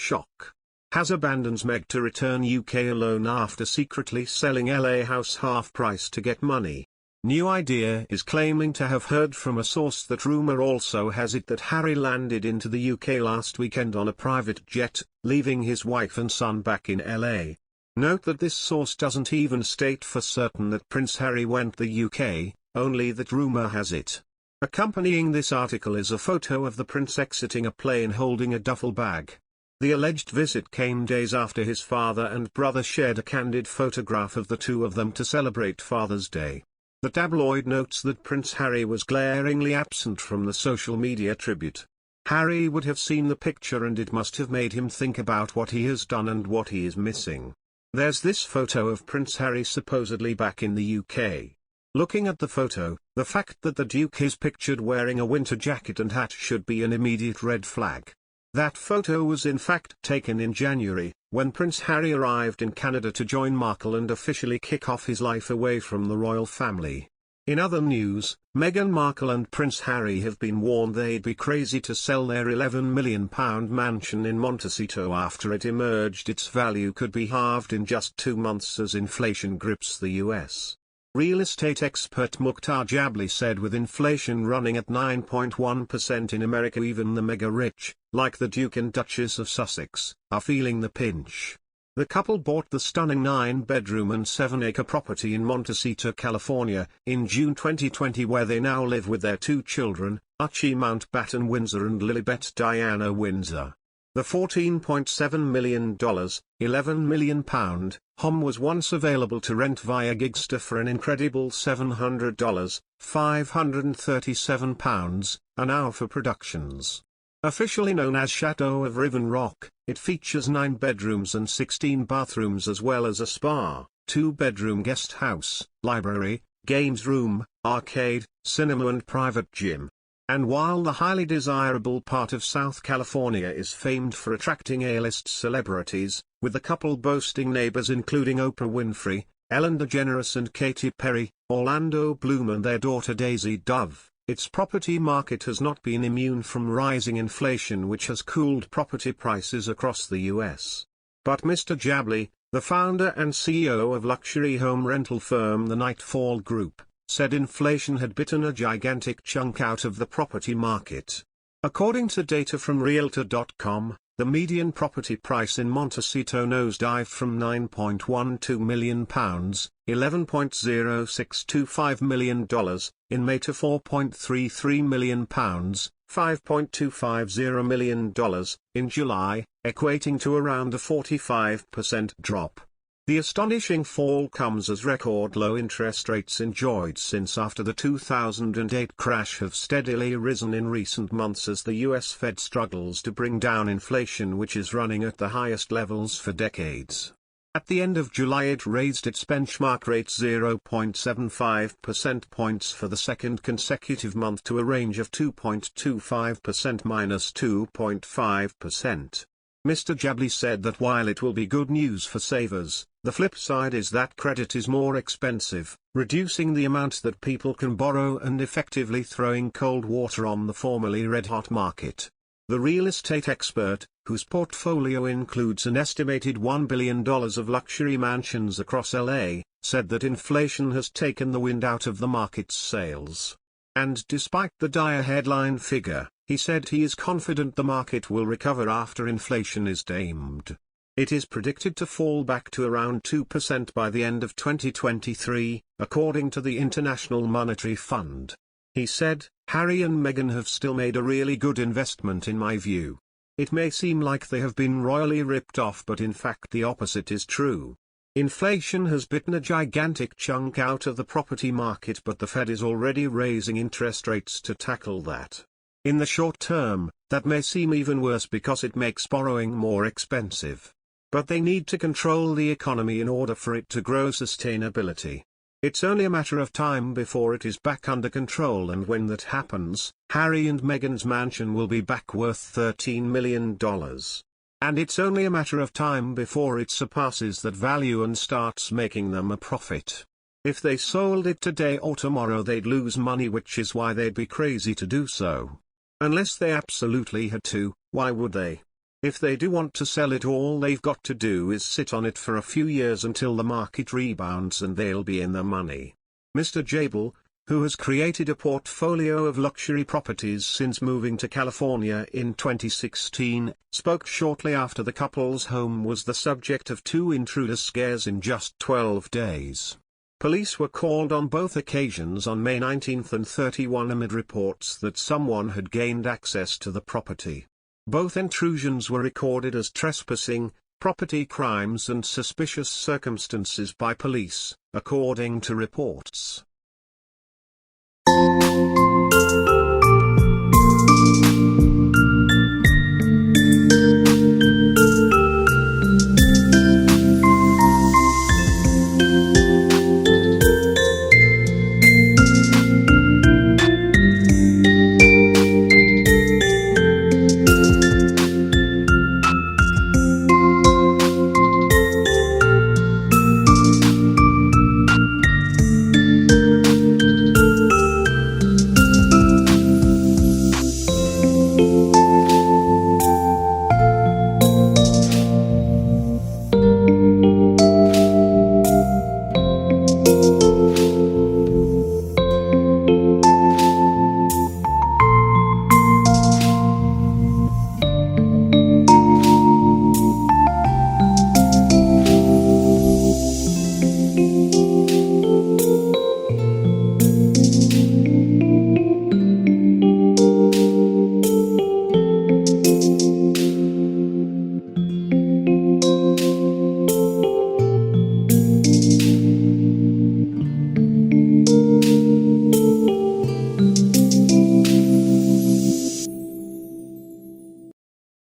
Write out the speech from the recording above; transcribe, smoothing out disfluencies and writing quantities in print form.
shock. Has abandons Meg to return UK alone after secretly selling LA house half price to get money. New Idea is claiming to have heard from a source that rumour also has it that Harry landed into the UK last weekend on a private jet, leaving his wife and son back in LA. Note that this source doesn't even state for certain that Prince Harry went the UK, only that rumour has it. Accompanying this article is a photo of the prince exiting a plane holding a duffel bag. The alleged visit came days after his father and brother shared a candid photograph of the two of them to celebrate Father's Day. The tabloid notes that Prince Harry was glaringly absent from the social media tribute. Harry would have seen the picture and it must have made him think about what he has done and what he is missing. There's this photo of Prince Harry supposedly back in the UK. Looking at the photo, the fact that the Duke is pictured wearing a winter jacket and hat should be an immediate red flag. That photo was in fact taken in January, when Prince Harry arrived in Canada to join Markle and officially kick off his life away from the royal family. In other news, Meghan Markle and Prince Harry have been warned they'd be crazy to sell their £11 million mansion in Montecito after it emerged its value could be halved in just 2 months as inflation grips the US. Real estate expert Mukhtar Jabli said with inflation running at 9.1% in America, even the mega-rich, like the Duke and Duchess of Sussex, are feeling the pinch. The couple bought the stunning 9-bedroom and 7-acre property in Montecito, California, in June 2020, where they now live with their 2 children, Archie Mountbatten Windsor and Lilibet Diana Windsor. The $14.7 million, £11 million, home was once available to rent via Gigster for an incredible $700, £537, an hour for productions. Officially known as Chateau of Riven Rock, it features 9 bedrooms and 16 bathrooms as well as a spa, 2-bedroom guest house, library, games room, arcade, cinema and private gym. And while the highly desirable part of South California is famed for attracting A-list celebrities, with the couple boasting neighbors including Oprah Winfrey, Ellen DeGeneres and Katy Perry, Orlando Bloom and their daughter Daisy Dove, its property market has not been immune from rising inflation, which has cooled property prices across the US. But Mr. Jabli, the founder and CEO of luxury home rental firm the Nightfall Group, said inflation had bitten a gigantic chunk out of the property market. According to data from Realtor.com, the median property price in Montecito nosedived from £9.12 million, $11.0625 million, in May to £4.33 million, $5.250 million, in July, equating to around a 45% drop. The astonishing fall comes as record low interest rates enjoyed since after the 2008 crash have steadily risen in recent months as the US Fed struggles to bring down inflation, which is running at the highest levels for decades. At the end of July it raised its benchmark rate 0.75 percent points for the second consecutive month to a range of 2.25% minus 2.5%. Mr. Jabli said that while it will be good news for savers, the flip side is that credit is more expensive, reducing the amount that people can borrow and effectively throwing cold water on the formerly red-hot market. The real estate expert, whose portfolio includes an estimated $1 billion of luxury mansions across LA, said that inflation has taken the wind out of the market's sails. And despite the dire headline figure, he said he is confident the market will recover after inflation is tamed. It is predicted to fall back to around 2% by the end of 2023, according to the International Monetary Fund. He said, "Harry and Meghan have still made a really good investment in my view. It may seem like they have been royally ripped off, but in fact the opposite is true. Inflation has bitten a gigantic chunk out of the property market, but the Fed is already raising interest rates to tackle that. In the short term, that may seem even worse because it makes borrowing more expensive. But they need to control the economy in order for it to grow sustainability. It's only a matter of time before it is back under control, and when that happens, Harry and Meghan's mansion will be back worth $13 million. And it's only a matter of time before it surpasses that value and starts making them a profit. If they sold it today or tomorrow they'd lose money, which is why they'd be crazy to do so. Unless they absolutely had to, why would they? If they do want to sell it, all they've got to do is sit on it for a few years until the market rebounds and they'll be in the money. Mr. Jabel, who has created a portfolio of luxury properties since moving to California in 2016, spoke shortly after the couple's home was the subject of 2 intruder scares in just 12 days. Police were called on both occasions on May 19 and 31 amid reports that someone had gained access to the property. Both intrusions were recorded as trespassing, property crimes and suspicious circumstances by police, according to reports.